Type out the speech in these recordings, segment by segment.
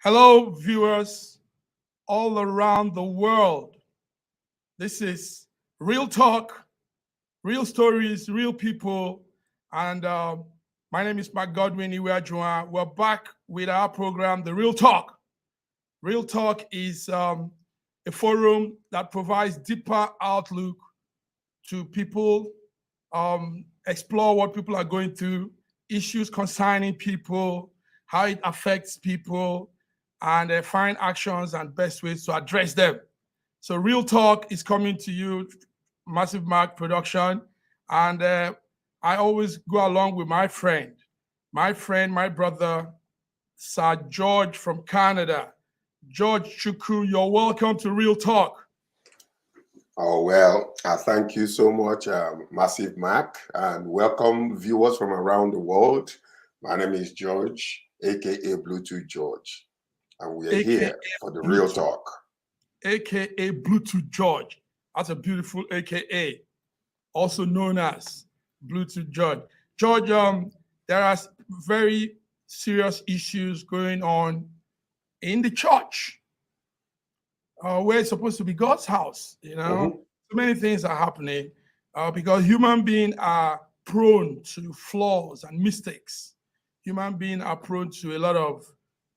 Hello, viewers all around the world. This is Real Talk, real stories, real people. And my name is Mark Godwin Iweajuan. We're back with our program, The Real Talk. Real Talk is a forum that provides deeper outlook to people, explore what people are going through, issues concerning people, how it affects people, and find actions and best ways to address them. So, Real Talk is coming to you, Massive Mark Production, and I always go along with my brother, Sir George from Canada. George Chuku, you're welcome to Real Talk. Oh, well, thank you so much, Massive Mac, and welcome viewers from around the world. My name is George, aka Bluetooth George, and we are here for the Real Talk. AKA Bluetooth George. That's a beautiful AKA, also known as Bluetooth George. George, there are very serious issues going on in the church, where it's supposed to be God's house. So many things are happening because human beings are prone to flaws and mistakes. Human beings are prone to a lot of,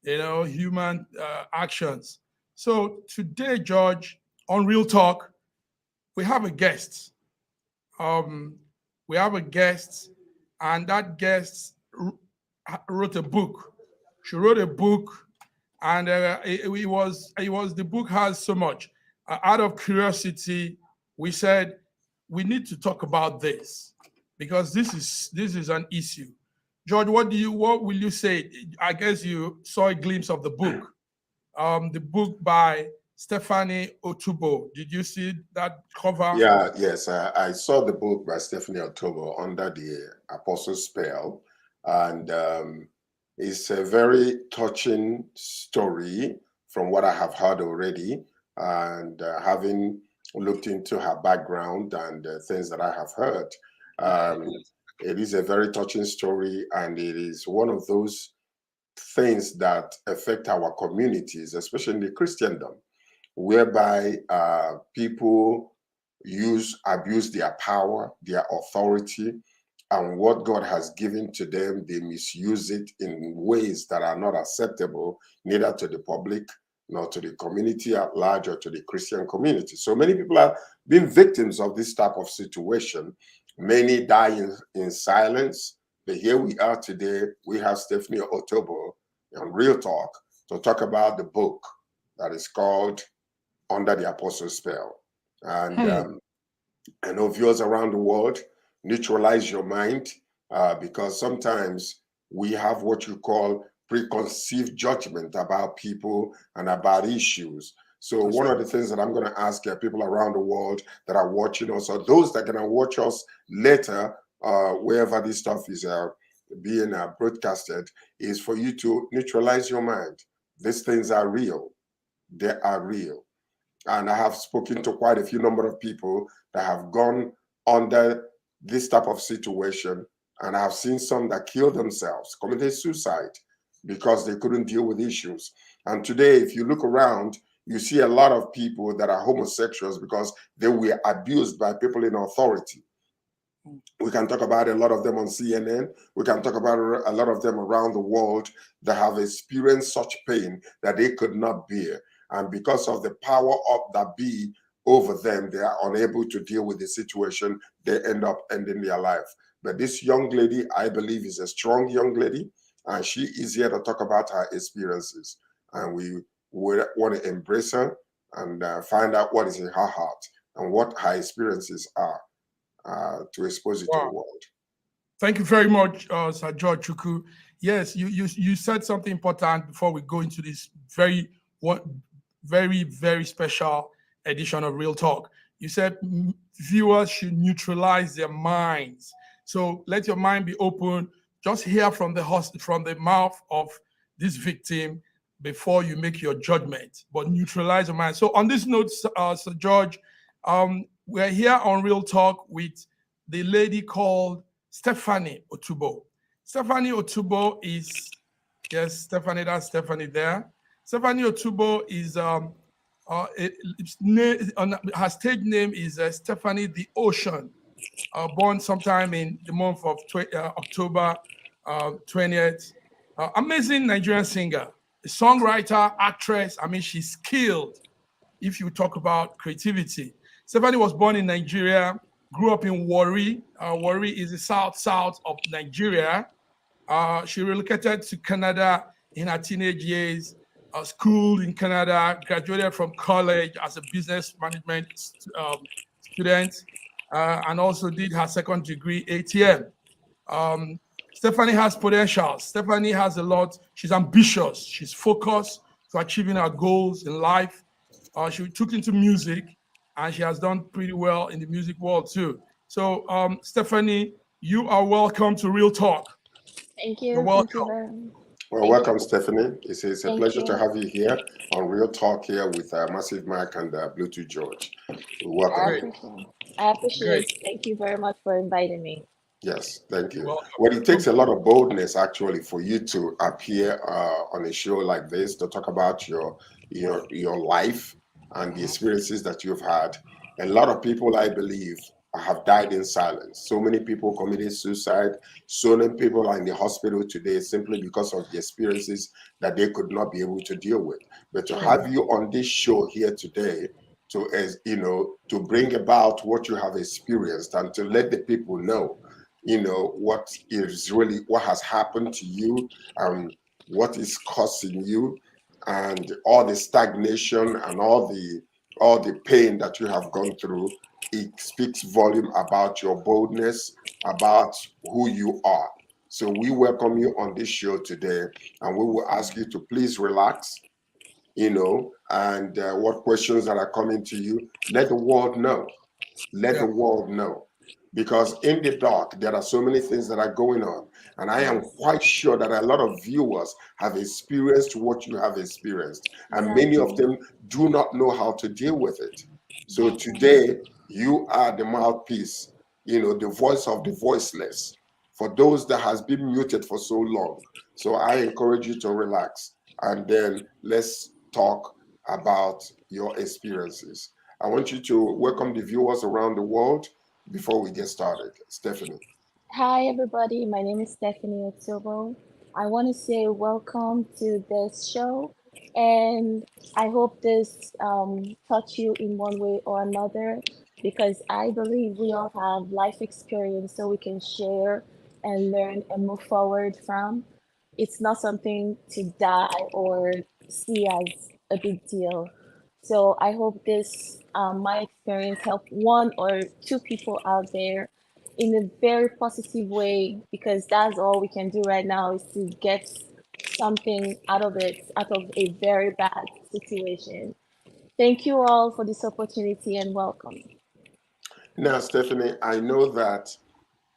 human actions. So today, George, on Real Talk, we have a guest. We have a guest, and that guest wrote a book. She wrote a book, and the book has so much. Out of curiosity, we said we need to talk about this because this is an issue. George, what will you say? I guess you saw a glimpse of the book by Stephanie Otobo. Did you see that cover? Yes, I saw the book by Stephanie Otobo, Under the Apostle's Spell, and it's a very touching story from what I have heard already, and having looked into her background and things that I have heard. It is a very touching story, and it is one of those things that affect our communities, especially in the Christendom, whereby people abuse their power, their authority, and what God has given to them, they misuse it in ways that are not acceptable, neither to the public, nor to the community at large, or to the Christian community. So many people have been victims of this type of situation. Many die in silence. But here we are today. We have Stephanie Otobo on Real Talk to talk about the book that is called Under the Apostle's Spell. And I know viewers around the world, neutralize your mind, because sometimes we have what you call preconceived judgment about people and about issues. So one of the things that I'm going to ask people around the world that are watching us, or those that are going to watch us later, wherever this stuff is being broadcasted, is for you to neutralize your mind. These things are real. They are real. And I have spoken to quite a few number of people that have gone under this type of situation, and I've seen some that killed themselves, committed suicide, because they couldn't deal with issues. And today, if you look around, you see a lot of people that are homosexuals because they were abused by people in authority. We can talk about a lot of them on CNN. We can talk about a lot of them around the world that have experienced such pain that they could not bear. And because of the power of that be over them, they are unable to deal with the situation. They end up ending their life. But this young lady, I believe, is a strong young lady, and she is here to talk about her experiences. And we would want to embrace her and find out what is in her heart and what her experiences are, to expose it to the world. Thank you very much, Sir George Chuku. Yes, you said something important before we go into this very special edition of Real Talk. You said viewers should neutralize their minds. So let your mind be open. Just hear from the mouth of this victim before you make your judgment, but neutralize your mind. So on this note, Sir George, we're here on Real Talk with the lady called Stephanie Otobo. Stephanie Otobo is, yes, Stephanie, that's Stephanie there. Stephanie Otobo is her stage name is Stephanie the Ocean. Born sometime in the month of October 20th. Amazing Nigerian singer, a songwriter, actress. I mean, she's skilled if you talk about creativity. Stephanie was born in Nigeria, grew up in Warri. Warri is the south of Nigeria. She relocated to Canada in her teenage years, schooled in Canada, graduated from college as a business management student, and also did her second degree ATM. Um, Stephanie has potential. Stephanie has a lot. She's ambitious. She's focused to achieving her goals in life. She took into music, and she has done pretty well in the music world too. So, Stephanie, you are welcome to Real Talk. Thank You're you. Thank you welcome. very much. Well, Thank welcome, you. Stephanie. It's a Thank pleasure to you. have you here on Real Talk here with Massive Mike and Bluetooth George. We welcome I Great, you. appreciate I great. appreciate. Thank you very much for inviting me. Yes, thank You're you. welcome. Well, it So, takes a lot of boldness actually for you to appear on a show like this to talk about your life and the mhm, experiences that you've had. A lot of people, I believe, have died in silence. So many people committed suicide. So many people are in the hospital today simply because of the experiences that they could not be able to deal with. But to true. have you on this show here today, to as you know, to bring about what you have experienced and to let the people know what is really what has happened to you, what is causing you, and all the stagnation and all the pain that you have gone through. It speaks volume about your boldness, about who you are. So we welcome you on this show today, and we will ask you to please relax, and what questions that are coming to you, let the world know. Let the Yeah. world know. Because in the dark, there are so many things that are going on. And I am Yes. quite sure that a lot of viewers have experienced what you have experienced. And many of Exactly. them do not know how to deal with it. So Exactly. today, you are the mouthpiece, the voice of the voiceless for those that has been muted for so long. So I encourage you to relax and then let's talk about your experiences. I want you to welcome the viewers around the world before we get started. Stephanie. Hi, everybody. My name is Stephanie Otobo. I want to say welcome to this show, and I hope this touch you in one way or another because I believe we all have life experience so we can share and learn and move forward from. It's not something to die or see as a big deal. So I hope this my experience helped one or two people out there in a very positive way because that's all we can do right now is to get something out of it, out of a very bad situation. Thank you all for this opportunity and welcome. Now, Stephanie, I know that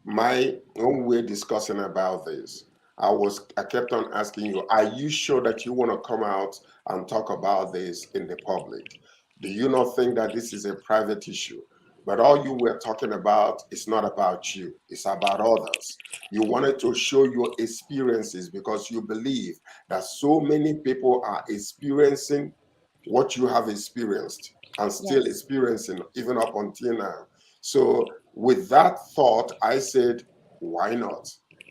when we're discussing about this, I kept on asking you, are you sure that you want to come out and talk about this in the public? Do you not think that this is a private issue? But all you were talking about is not about you, it's about others. You wanted to show your experiences because you believe that so many people are experiencing what you have experienced and still Yes. experiencing even up until now. So with that thought, I said, why not?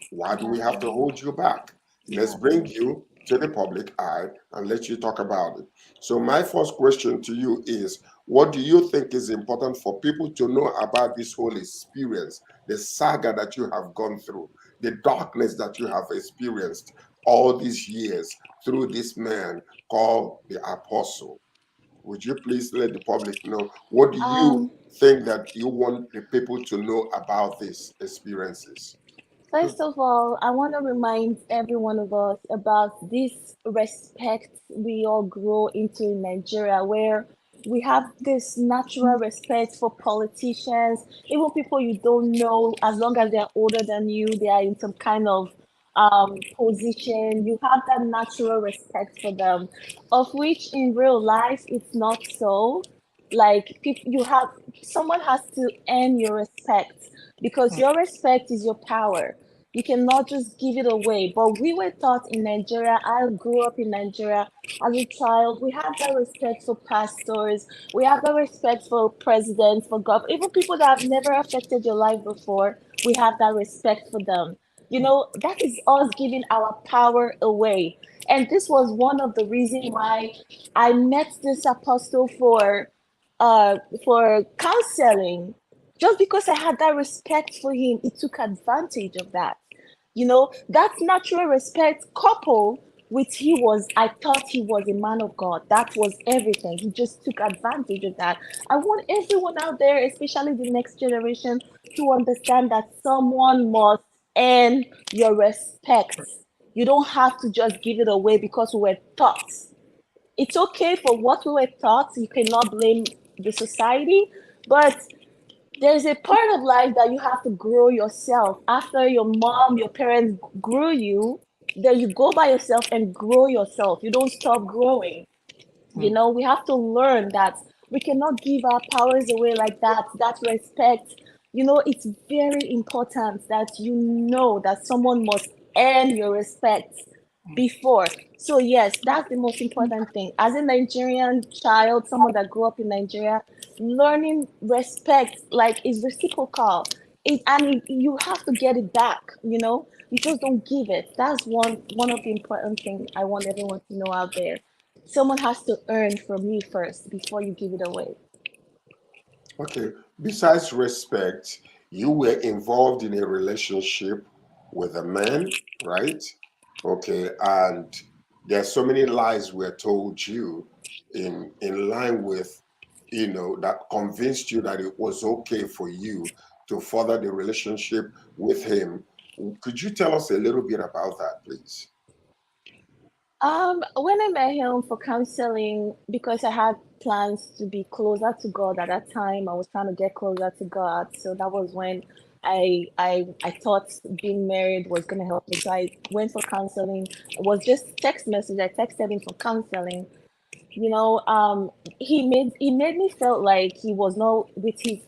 Why do we have to Exactly. hold you back? Let's bring Exactly. you to the public eye and let you talk about it. So my first question to you is, what do you think is important for people to know about this whole experience, the saga that you have gone through, the darkness that you have experienced all these years through this man called the apostle? Would you please let the public know, what do you Um, think that you want the people to know about these experiences? True. First of all, I want to remind every one of us about this respect we all grow into in Nigeria, where we have this natural respect for politicians, even people you don't know, as long as they're older than you, they are in some kind of position. You have that natural respect for them, of which in real life it's not so. Like people, you have someone has to earn your respect because Mm, your respect is your power. You cannot just give it away. But we were taught in Nigeria, I grew up in Nigeria as a child, we have that respect for pastors, we have that respect for presidents, for government, even people that have never affected your life before, we have that respect for them. That is us giving our power away. And this was one of the reasons why I met this apostle for counseling. Just because I had that respect for him, he took advantage of that. That natural respect coupled with I thought he was a man of God. That was everything. He just took advantage of that. I want everyone out there, especially the next generation, to understand that someone must earn your respect. You don't have to just give it away because we were taught. It's okay for what we were taught. You cannot blame the society, but there's a part of life that you have to grow yourself. After your mom, your parents grew you, then you go by yourself and grow yourself. You don't stop growing. We have to learn that we cannot give our powers away like that. That respect, it's very important that you know that someone must earn your respect before. So yes, that's the most important thing. As a Nigerian child, someone that grew up in Nigeria, learning respect like is reciprocal. You have to get it back. You just don't give it. That's one of the important things I want everyone to know out there. Someone has to earn from you first before you give it away. Okay. Besides respect, you were involved in a relationship with a man, right? Okay. And there's so many lies were told you in line with, that convinced you that it was okay for you to further the relationship with him. Could you tell us a little bit about that, please? When I met him for counseling, because I had plans to be closer to God at that time, I was trying to get closer to God. So that was when I thought being married was gonna help me. So I went for counseling. It was just text message. I texted him for counseling. You know, um, he made me feel like he was not with his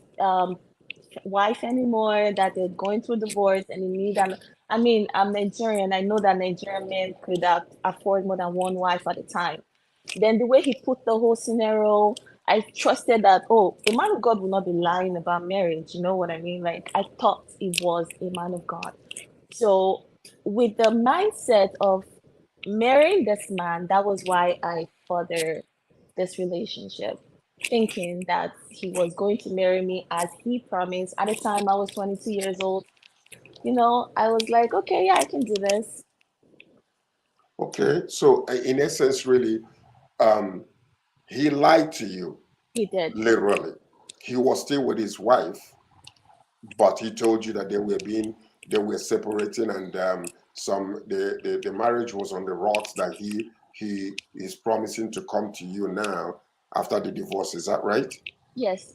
wife anymore, that they're going through divorce and he need an I mean, I'm Nigerian. I know that Nigerian men could afford more than one wife at a time. Then the way he put the whole scenario, I trusted that, oh, a man of God will not be lying about marriage. You know what I mean? Like, I thought he was a man of God. So, with the mindset of marrying this man, that was why I furthered this relationship, thinking that he was going to marry me as he promised. At the time, I was 22 years old. I was like, okay, yeah, I can do this. Okay. So in essence, really, um, he lied to you, He did. literally. He was still with his wife, but he told you that they were separating, and the marriage was on the rocks, that he is promising to come to you now after the divorce. Is that right? Yes.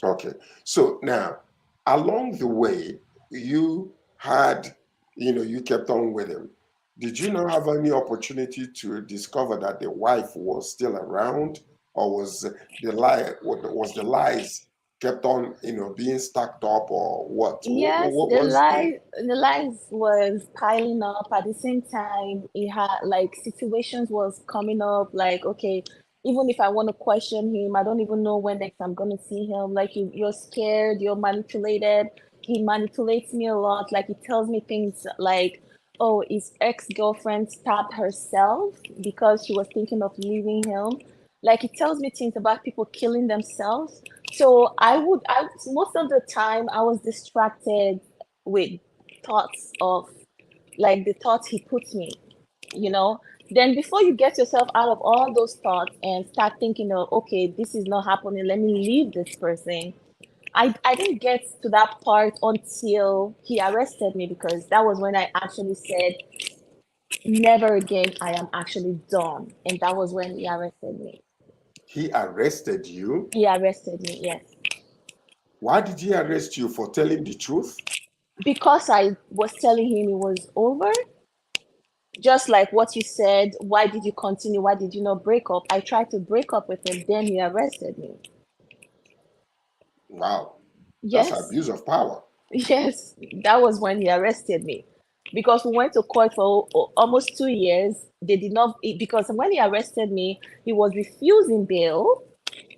Okay. So now, along the way, you had, you kept on with him. Did you not have any opportunity to discover that the wife was still around, or was the lies kept on, being stacked up, or what? Yes, What was the? the lies was piling up at the same time. It had like situations was coming up, like, okay, even if I want to question him, I don't even know when next I'm gonna see him. Like, you're scared, you're manipulated. He manipulates me a lot. Like, he tells me things like, oh, his ex-girlfriend stabbed herself because she was thinking of leaving him. Like, he tells me things about people killing themselves. So most of the time I was distracted with thoughts of like the thoughts he puts me, you know. Then before you get yourself out of all those thoughts and start thinking of, okay, this is not happening, let me leave this person. I didn't get to that part until he arrested me, because that was when I actually said, never again, I am actually done. And that was when he arrested me. He arrested you? He arrested me, yes. Why did he arrest you? For telling the truth? Because I was telling him it was over, just like what you said, why did you continue? Why did you not break up? I tried to break up with him, then he arrested me. Wow, that's Yes, abuse of power. yes, that was when he arrested me. because we went to court for almost 2 years. They did not, because when he arrested me, he was refusing bail.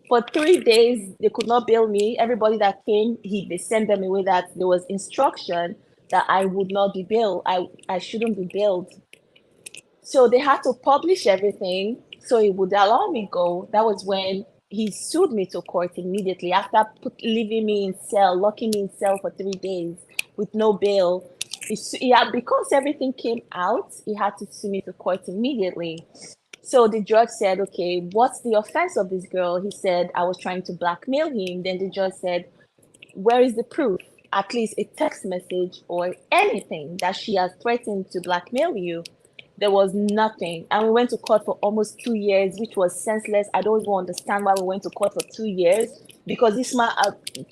For 3 days, they could not bail me. Everybody that came, they sent them away that there was instruction that I would not be bailed. I shouldn't be bailed. So they had to publish everything so it would allow me go. That was when he sued me to court immediately after leaving me in cell, locking me in cell for 3 days with no bail. Because everything came out, he had to sue me to court immediately. So the judge said, okay, what's the offense of this girl? He said, I was trying to blackmail him. Then the judge said, where is the proof? At least a text message or anything that she has threatened to blackmail you. There was nothing. And we went to court for almost 2 years, which was senseless. I don't even understand why we went to court for 2 years, because this man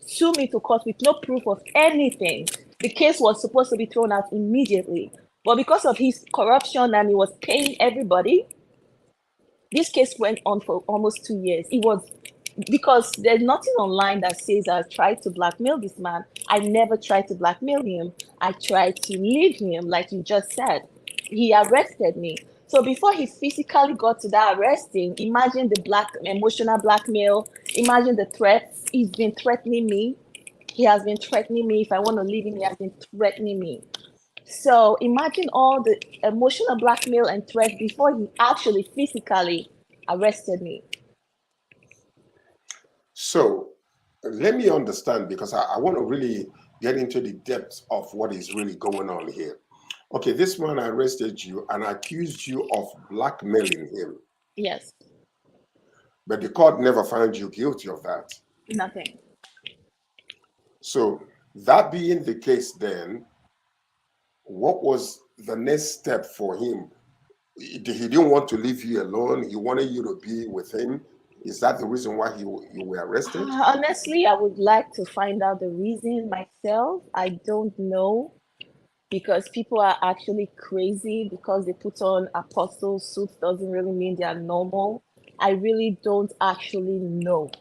sued me to court with no proof of anything. The case was supposed to be thrown out immediately. But because of his corruption and he was paying everybody, this case went on for almost 2 years. It was because there's nothing online that says I tried to blackmail this man. I never tried to blackmail him. I tried to leave him, like you just said. He arrested me. So before he physically got to that arresting, imagine the emotional blackmail. Imagine the threats. He's been threatening me. He has been threatening me. If I want to leave him, he has been threatening me. So imagine all the emotional blackmail and threats before he actually physically arrested me. So let me understand, because I want to really get into the depths of what is really going on here. Okay, this man arrested you and accused you of blackmailing him. Yes. But the court never found you guilty of that. Nothing. So that being the case, then, what was the next step for him? He didn't want to leave you alone. He wanted you to be with him. Is that the reason why you were arrested? Honestly, I would like to find out the reason myself. I don't know, because people are actually crazy. Because they put on apostle suits doesn't really mean they are normal. I really don't actually know.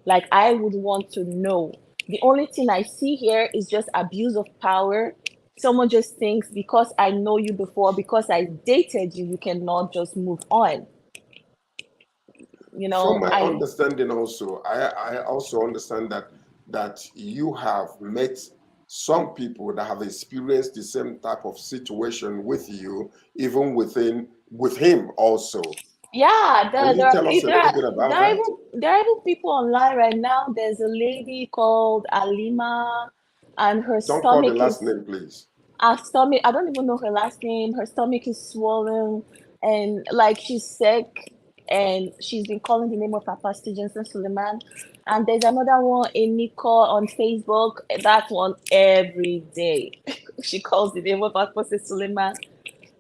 Like, I would want to know. The only thing I see here is just abuse of power. Someone just thinks because I know you before, because I dated you, you cannot just move on. You know, From my understanding also, I also understand that you have met some people that have experienced the same type of situation with you, even with him also. Yeah, Can you tell us a little bit about that? There are even people online right now. There's a lady called Alima, and her Don't call the stomach last is name, please. her stomach. I don't even know her last name. Her stomach is swollen, and like she's sick, and she's been calling the name of her pastor Jensen Suleiman. And there's another one, a Nicole on Facebook. That one every day, she calls the name of her pastor Suleiman.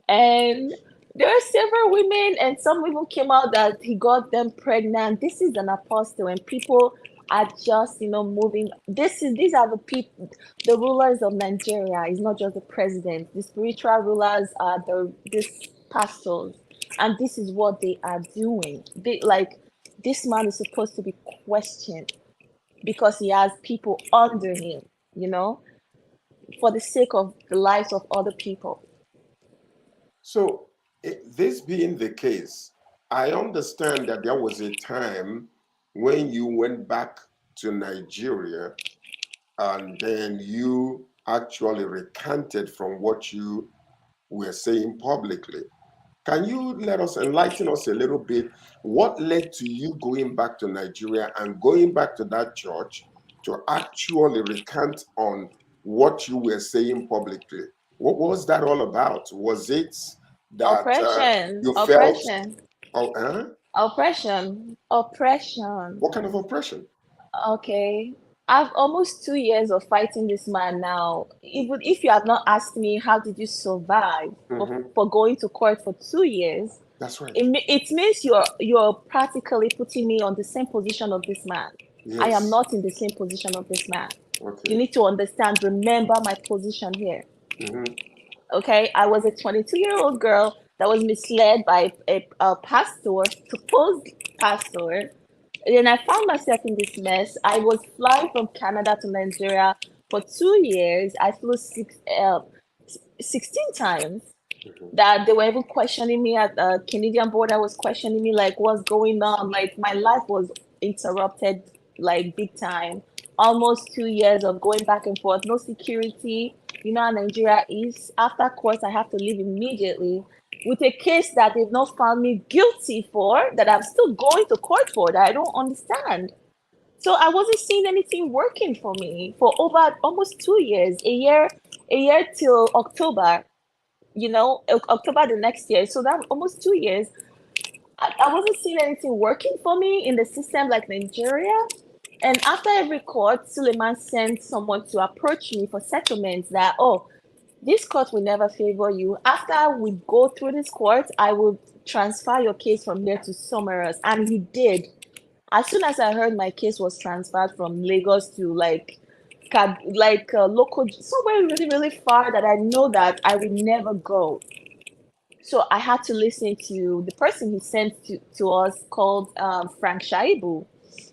And there are several women, and some even came out that he got them pregnant. This is an apostle, and people are just, moving. These are the people, the rulers of Nigeria. It's not just the president. The spiritual rulers are these pastors, and this is what they are doing. This man is supposed to be questioned because he has people under him, for the sake of the lives of other people. So, this being the case, I understand that there was a time when you went back to Nigeria and then you actually recanted from what you were saying publicly. Can you enlighten us a little bit? What led to you going back to Nigeria and going back to that church to actually recant on what you were saying publicly? What was that all about? Was it that Oppression. you Oppression. felt... Oppression. Oppression. What kind of oppression? Okay. I've almost 2 years of fighting this man now. Even if you have not asked me, how did you survive for going to court for 2 years? That's right. It means you're practically putting me on the same position of this man. Yes. I am not in the same position of this man. Okay. You need to understand, remember my position here. Okay, I was a 22-year-old girl that was misled by a pastor, supposed pastor. And then I found myself in this mess. I was flying from Canada to Nigeria for 2 years. I flew 16 times. Mhm. That they were even questioning me at the Canadian border, was questioning me like what's going on. Like my life was interrupted like big time. Almost 2 years of going back and forth, no security. You know how Nigeria is. After court, I have to leave immediately with a case that they've not found me guilty for, that I'm still going to court for, that I don't understand. So I wasn't seeing anything working for me for over almost 2 years, a year till October, October the next year. So that almost 2 years, I wasn't seeing anything working for me in the system like Nigeria. And after every court, Suleiman sent someone to approach me for settlements that, oh, this court will never favor you. After we go through this court, I will transfer your case from there to somewhere else. And he did. As soon as I heard my case was transferred from Lagos to local, somewhere really, really far that I know that I will never go. So I had to listen to the person he sent to us called Frank Shaibu.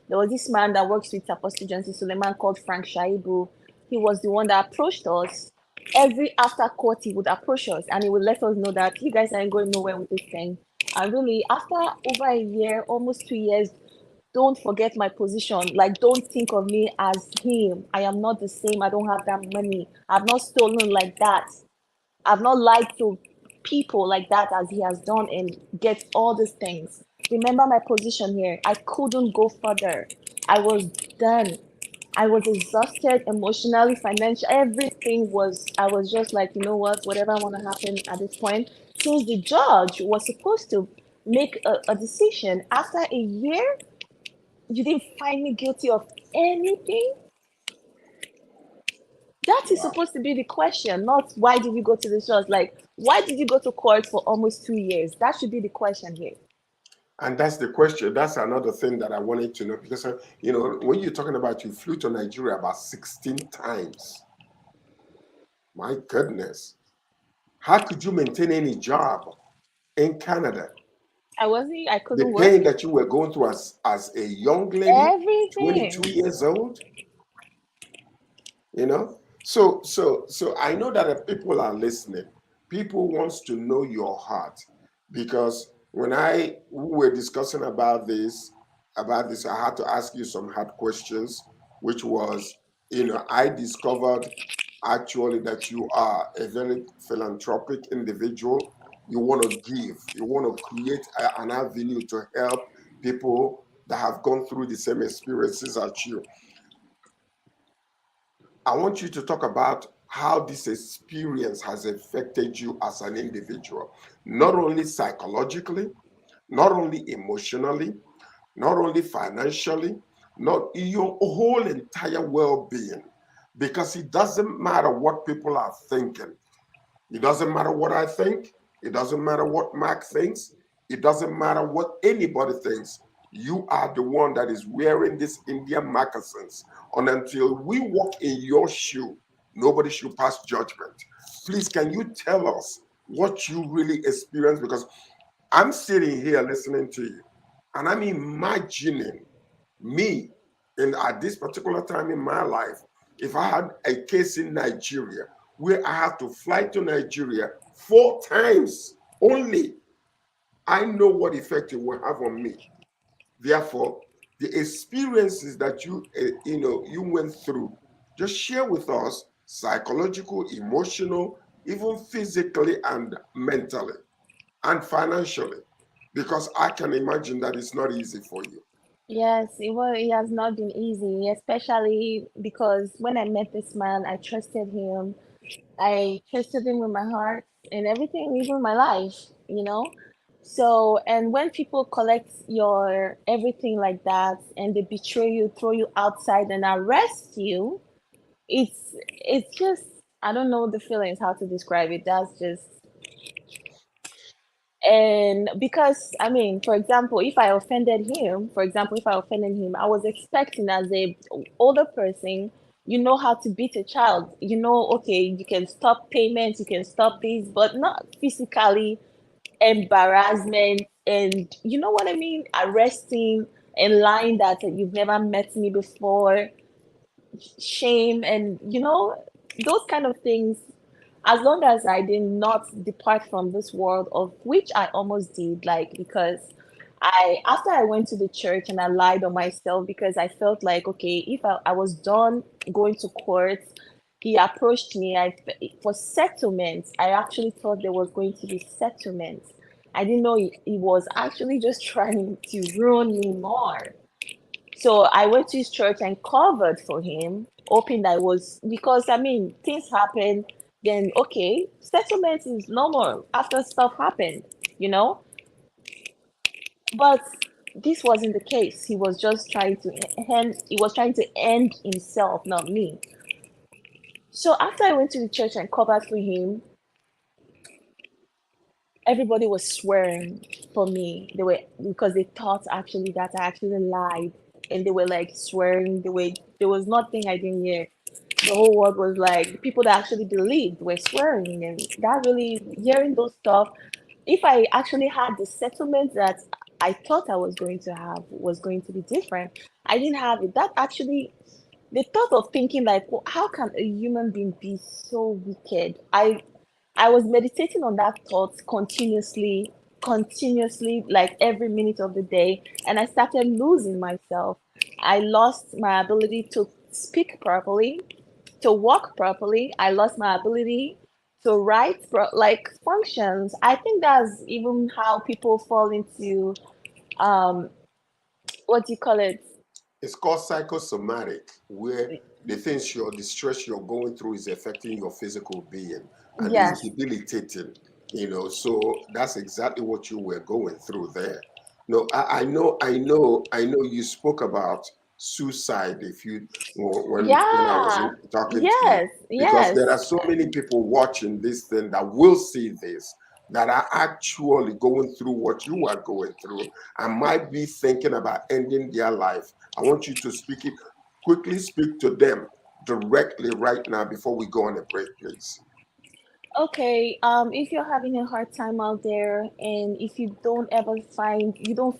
There was this man that works with Apostle Johnson Suleiman called Frank Shaibu. He was the one that approached us. Every after court, he would approach us and he would let us know that you guys aren't going nowhere with this thing. And really, after over a year, almost 2 years, don't forget my position. Like, don't think of me as him. I am not the same. I don't have that money. I've not stolen like that. I've not lied to people like that as he has done and get all these things. Remember my position here. I couldn't go further. I was done. I was exhausted emotionally, financially. Everything was, I was just like, you know what, whatever want to happen at this point. Since the judge was supposed to make a decision after a year, you didn't find me guilty of anything. That is Wow. supposed to be the question, not why did you go to the church? Like, why did you go to court for almost 2 years? That should be the question here. And that's the question. That's another thing that I wanted to know because, when you're talking about you flew to Nigeria about 16 times, my goodness, how could you maintain any job in Canada? I The couldn't pain work. that you were going through as a young lady, Everything. 22 years old, you know? So I know that if people are listening, people wants to know your heart because when we were discussing about this, I had to ask you some hard questions, which was, I discovered actually that you are a very philanthropic individual. You want to give, you want to create an avenue to help people that have gone through the same experiences as you. I want you to talk about how this experience has affected you as an individual, not only psychologically, not only emotionally, not only financially, not your whole entire well-being. Because it doesn't matter what people are thinking. It doesn't matter what I think. It doesn't matter what Mark thinks. It doesn't matter what anybody thinks. You are the one that is wearing these Indian moccasins. And until we walk in your shoe, nobody should pass judgment. Please, can you tell us what you really experienced? Because I'm sitting here listening to you, and I'm imagining me at this particular time in my life, if I had a case in Nigeria where I have to fly to Nigeria 4 times only, I know what effect it will have on me. Therefore, the experiences that you went through, just share with us psychological, emotional, even physically and mentally and financially, because I can imagine that it's not easy for you. Yes, it has not been easy, especially because when I met this man, I trusted him. I trusted him with my heart and everything, even my life. So, and when people collect your everything like that and they betray you, throw you outside and arrest you, it's just, I don't know the feelings, how to describe it. That's just, and because I mean, for example, if I offended him, I was expecting as a older person, you know how to beat a child. Okay, you can stop payments, you can stop this, but not physically embarrassment and you know what I mean, arresting and lying that you've never met me before, shame and those kind of things. as long as I did not depart from this world, of which I almost did, like, because after I went to the church and I lied on myself because I felt like, okay, if I was done going to court, he approached me for settlement. I actually thought there was going to be settlement. I didn't know he was actually just trying to ruin me more. So I went to his church and covered for him, hoping that was because I mean things happen. Then okay, settlement is normal after stuff happened, you know. But this wasn't the case. He was just trying to end. He was trying to end himself, not me. So after I went to the church and covered for him, everybody was swearing for me. They were because they thought actually that I actually lied, and they were like swearing. There was nothing I didn't hear. The whole world was like the people that actually believed were swearing, and that really hearing those stuff. If I actually had the settlement that I thought I was going to have was going to be different, I didn't have it. That actually the thought of thinking like, well, how can a human being be so wicked? I was meditating on that thought continuously, like every minute of the day, and I started losing myself. I lost my ability to speak properly, to walk properly. I lost my ability to write like functions. I think that's even how people fall into um what do you call it? It's called psychosomatic, where the stress you're going through is affecting your physical being and it's Yes. debilitating, So that's exactly what you were going through there. No, I know you spoke about suicide if you when I was Yeah. talking to you, Yes. because there are Yes. so many people watching this thing that will see this that are actually going through what you are going through and might be thinking about ending their life. I want you to quickly speak to them directly right now before we go on a break, please. Okay, if you're having a hard time out there and if you don't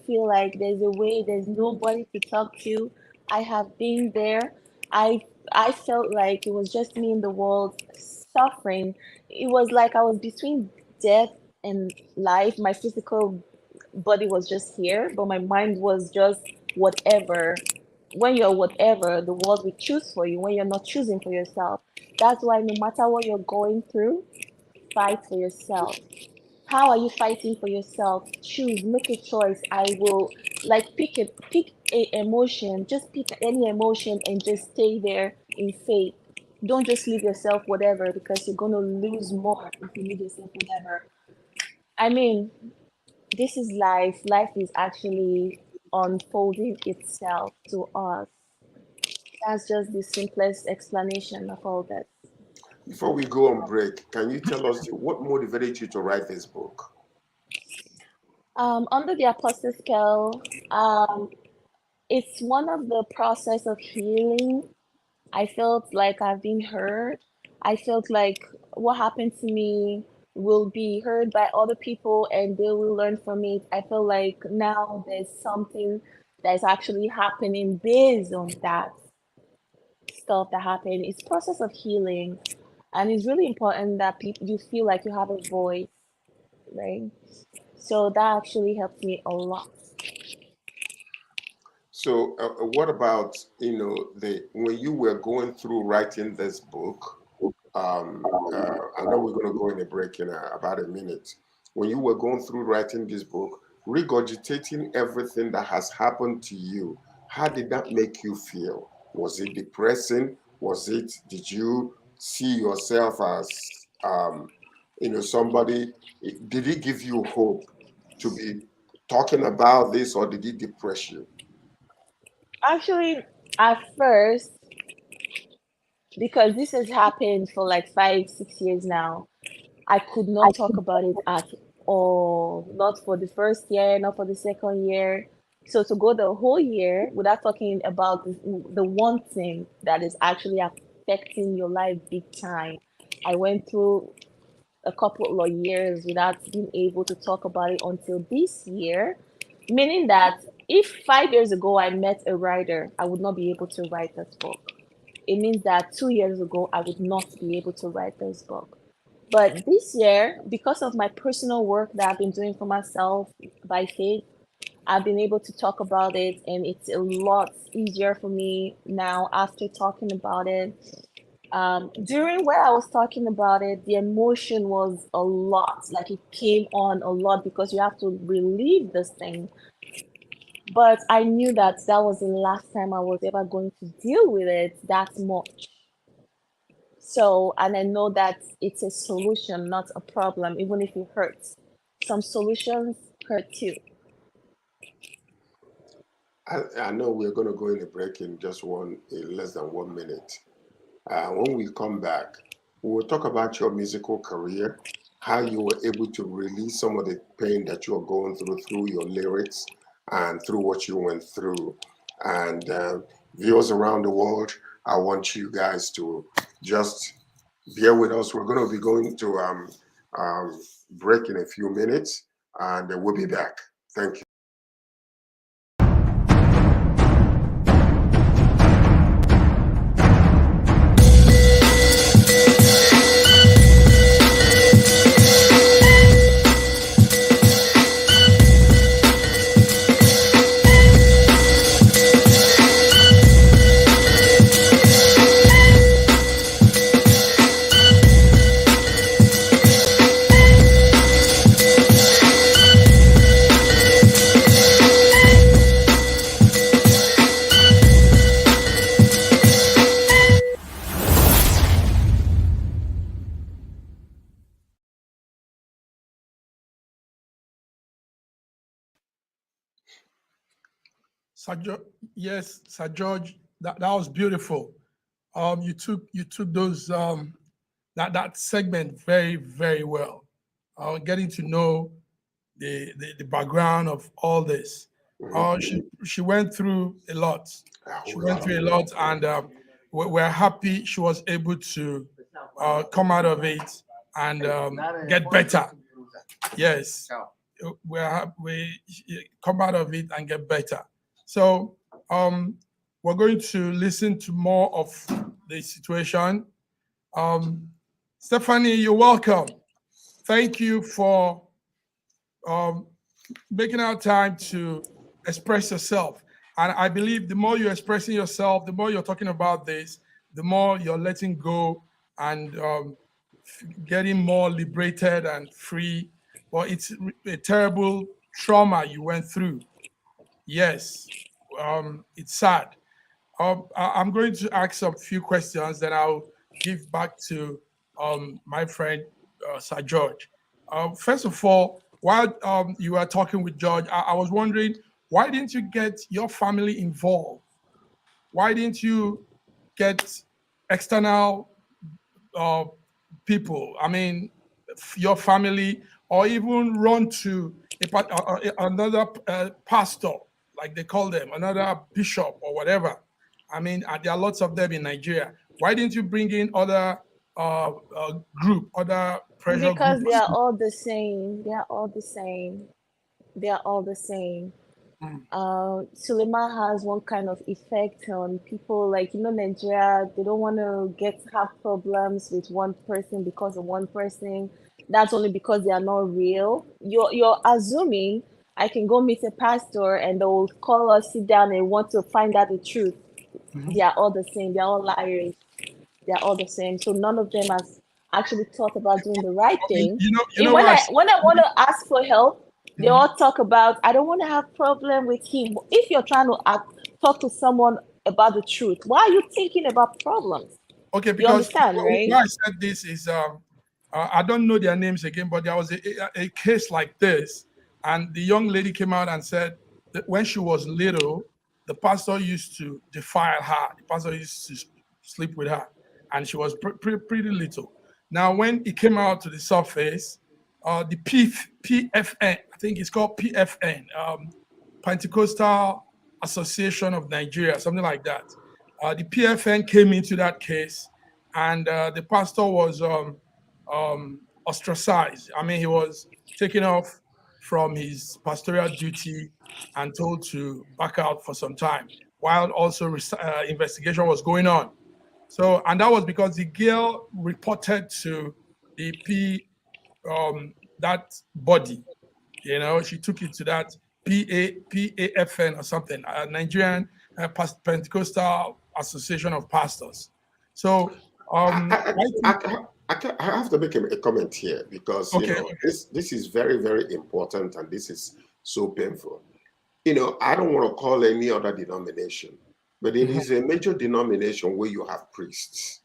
feel like there's a way, there's nobody to talk to, I have been there. I I felt like it was just me in the world suffering. It was like I was between death and life. My physical body was just here, but my mind was just whatever. When you're whatever, the world will choose for you when you're not choosing for yourself. That's why no matter what you're going through, fight for yourself. How are you fighting for yourself? Choose, make a choice. I will like pick a emotion, just pick any emotion and just stay there in faith. Don't just leave yourself whatever because you're gonna lose more if you leave yourself whatever. I mean, this is life. Life is actually unfolding itself to us. That's just the simplest explanation of all that. Before we go on break, can you tell us what motivated you to write this book? Under the apostle scale, it's one of the process of healing. I felt like I've been heard. I felt like what happened to me will be heard by other people and they will learn from it. I feel like now there's something that's actually happening based on that stuff that happened. It's process of healing, and it's really important that people you feel like you have a voice, right? So that actually helped me a lot. So, what about the when you were going through writing this book? I know we're going to go in a break in about a minute. When you were going through writing this book, regurgitating everything that has happened to you, how did that make you feel? Was it depressing? Did you see yourself as, somebody? Did it give you hope to be talking about this, or did it depress you? Actually, at first, because this has happened for like 5, 6 years now, I could not talk about it at all. Not for the first year, not for the second year. So to go the whole year without talking about the one thing that is actually affecting your life big time. I went through a couple of years without being able to talk about it until this year, meaning that if 5 years ago I met a writer, I would not be able to write this book. It means that 2 years ago I would not be able to write this book. But this year, because of my personal work that I've been doing for myself by faith, I've been able to talk about it, and it's a lot easier for me now after talking about it. During where I was talking about it, the emotion was a lot, like it came on a lot because you have to relieve this thing. But I knew that that was the last time I was ever going to deal with it that much. So, and I know that it's a solution, not a problem, even if it hurts. Some solutions hurt too. I know we're going to go in a break in in less than 1 minute. When we come back, we will talk about your musical career, how you were able to release some of the pain that you're going through your lyrics and through what you went through. And viewers around the world, I want you guys to just bear with us. We're going to be going to break in a few minutes, and we'll be back. Thank you. Yes, Sir George, that was beautiful. You took those that segment very, very well. Getting to know the background of all this. She went through a lot. She went through a lot, and we're happy she was able to come out of it and get better. Yes, we come out of it and get better. So we're going to listen to more of the situation. Stephanie, you're welcome. Thank you for making out time to express yourself. And I believe the more you're expressing yourself, the more you're talking about this, the more you're letting go and getting more liberated and free. Well, it's a terrible trauma you went through. Yes, it's sad. I'm going to ask a few questions that I'll give back to my friend Sir George. First of all, while you were talking with George, I was wondering, why didn't you get your family involved? Why didn't you get external uh, people? I mean, your family, or even run to another pastor, like they call them, another bishop or whatever. I mean, there are lots of them in Nigeria. Why didn't you bring in other other pressure Because they groups? are all the same. They are all the same. They are all the same. Mm. Suleiman has one kind of effect on people, like, Nigeria, they don't want to have problems with one person because of one person. That's only because they are not real. You're assuming I can go meet a pastor and they'll call us, sit down and want to find out the truth. Mhm. They are all the same. They are all liars. They are all the same. So none of them has actually thought about doing the right thing. You And know when why? I want to ask for help, they Mhm. all talk about, I don't want to have problem with him. But if you're trying to talk to someone about the truth, why are you thinking about problems? Okay, You because understand, right? why I said this is I don't know their names again, but there was a case like this, and the young lady came out and said that when she was little, the pastor used to defile her. The pastor used to sleep with her, and she was pretty little. Now, when it came out to the surface, the PFN, I think it's called PFN, Pentecostal Association of Nigeria, something like that. The PFN came into that case, and the pastor was ostracized. I mean, he was taken off from his pastoral duty and told to back out for some time, while also investigation was going on. So, and that was because the girl reported to the that body. She took it to that PAFN or something, Nigerian Pentecostal Association of Pastors. So I, I think I have to make a comment here because okay. this is very, very important, and this is so painful. I don't want to call any other denomination, but it is a major denomination where you have priests,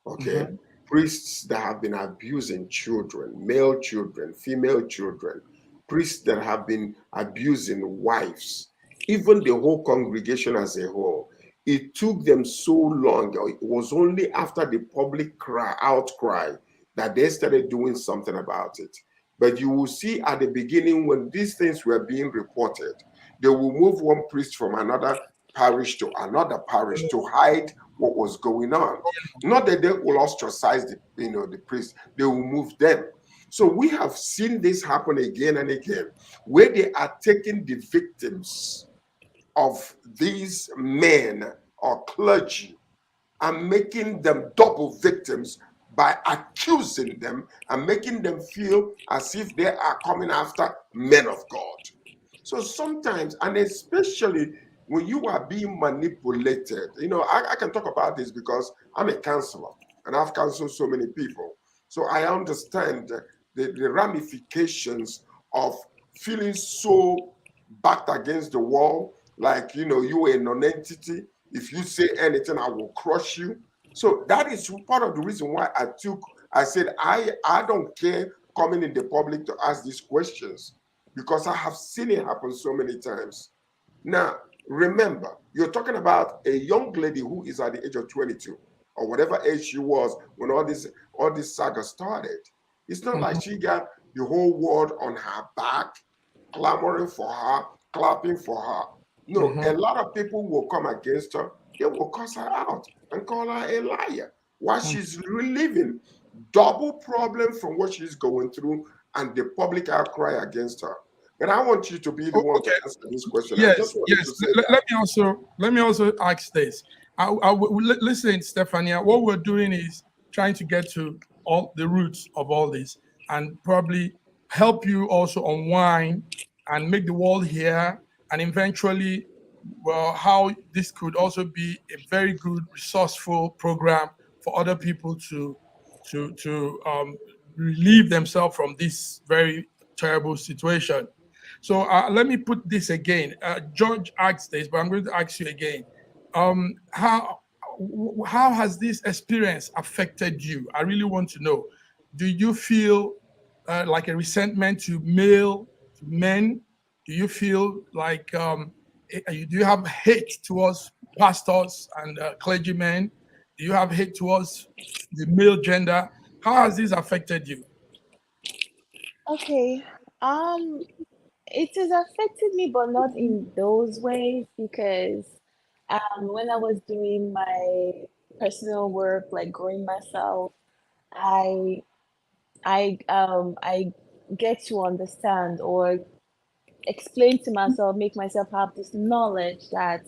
okay? Mhm. Priests that have been abusing children, male children, female children, priests that have been abusing wives, even the whole congregation as a whole. It took them so long. It was only after the public outcry that they started doing something about it. But you will see at the beginning when these things were being reported, they will move one priest from another parish to another parish to hide what was going on. Not that they will ostracize the priest, they will move them. So we have seen this happen again and again, where they are taking the victims of these men or clergy and making them double victims by accusing them and making them feel as if they are coming after men of God. So sometimes, and especially when you are being manipulated, I can talk about this because I'm a counselor and I've counseled so many people. So I understand the ramifications of feeling so backed against the wall, like, you are a non-entity. If you say anything, I will crush you. So that is part of the reason why I said, I don't care coming in the public to ask these questions, because I have seen it happen so many times. Now, remember, you're talking about a young lady who is at the age of 22 or whatever age she was when all this saga started. It's not like she got the whole world on her back, clamoring for her, clapping for her. No, a lot of people will come against her. They will cuss her out and call her a liar while she's reliving double problem from what she's going through and the public outcry against her. But I want you to be the one to Okay. answer this question. I just Yes, wanted yes. to say Let, that. let me also ask this. Listen, Stephania. What we're doing is trying to get to all the roots of all this, and probably help you also unwind and make the world hear, and eventually, well, how this could also be a very good, resourceful program for other people to relieve themselves from this very terrible situation. So let me put this again. George asked this, but I'm going to ask you again. How has this experience affected you? I really want to know. Do you feel like a resentment to men? Do you feel like do you have hate towards pastors and clergymen? Do you have hate towards the male gender? How has this affected you? Okay. Um, it has affected me, but not in those ways because when I was doing my personal work, like growing myself, I I get to understand or explain to myself, make myself have this knowledge that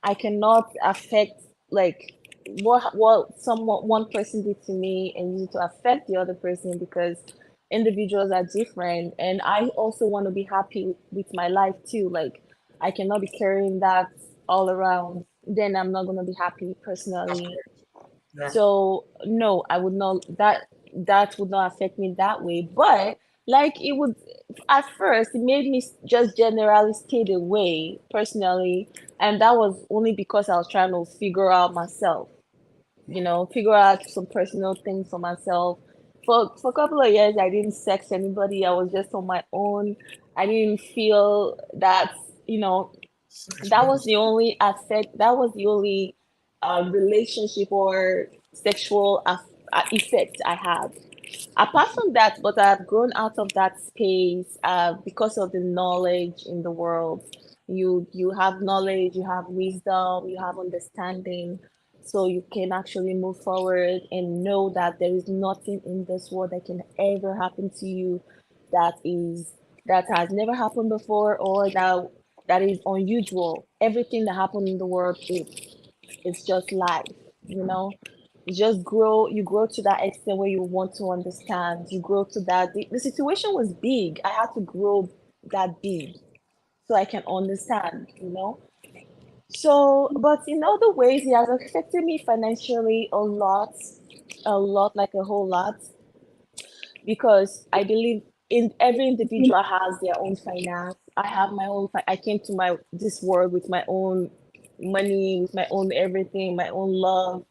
I cannot affect like what someone one person did to me and use it to affect the other person because individuals are different and I also want to be happy with my life too. Like I cannot be carrying that all around. Then I'm not gonna be happy That's personally. correct. Yeah. So no, I would not that would not affect me that way. But like it would at first it made me just generally stay away personally, and that was only because I was trying to figure out myself, figure out some personal things for myself. For a couple of years I didn't sex anybody. I was just on my own. I didn't feel that, you know, that Sexual. was the only affect that was the only relationship or sexual effect I had apart from that. But I've grown out of that space because of the knowledge in the world. You have knowledge, you have wisdom, you have understanding, so you can actually move forward and know that there is nothing in this world that can ever happen to you that is that has never happened before or that is unusual. Everything that happened in the world is it's just life, you know. You just grow, you grow to that extent where you want to understand. You grow to that. The situation was big. I had to grow that big so I can understand, you know? So, but in other ways, it has affected me financially a lot, like a whole lot, because I believe in every individual has their own finance. I have my own. I came to my this world with my own money, with my own everything, my own love,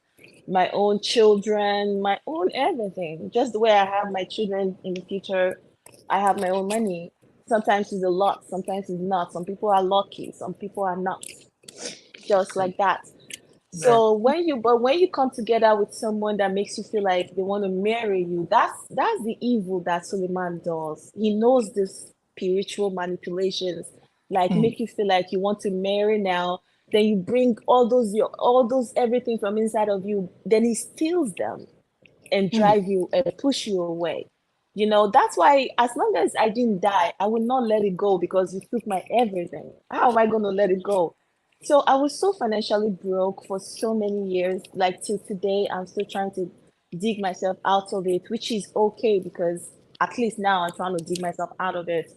my own children, my own everything. Just the way I have my children in the future, I have my own money. Sometimes it's a lot, sometimes it's not. Some people are lucky, some people are not. Just like that. Yeah. So when you come together with someone that makes you feel like they want to marry you, that's the evil that Suleiman does. He knows this spiritual manipulations, like Mm, make you feel like you want to marry now. Then you bring all those everything from inside of you. Then he steals them and mm, drive you and push you away. You know, that's why as long as I didn't die, I would not let it go because you took my everything. How am I going to let it go? So I was so financially broke for so many years. Like till today, I'm still trying to dig myself out of it, which is okay because at least now I'm trying to dig myself out of it.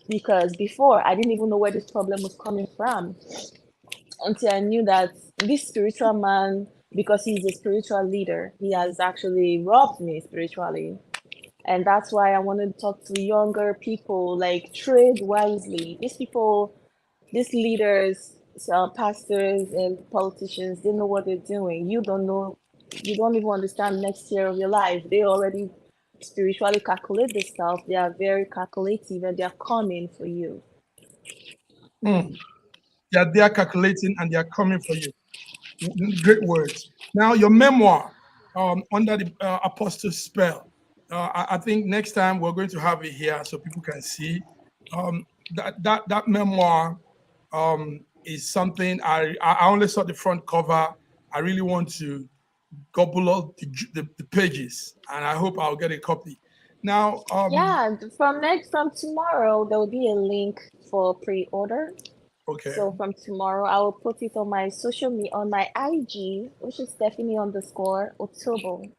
Because before, I didn't even know where this problem was coming from until I knew that this spiritual man, because he's a spiritual leader, he has actually robbed me spiritually. And that's why I wanted to talk to younger people, like trade wisely. These people, these leaders, pastors and politicians, they know what they're doing. You don't know, you don't even understand next year of your life. They already spiritually calculate this stuff. They are very calculative and they're coming for you. mm. They are calculating and they are coming for you. Great words. Now, your memoir, under the apostle spell. I think next time we're going to have it here so people can see. That memoir is something I only saw the front cover. I really want to gobble up the pages, and I hope I'll get a copy. Now, Yeah, from tomorrow there will be a link for pre-order. okay, So from tomorrow, I will put it on my social media, on my IG, which is Stephanie underscore Otobo.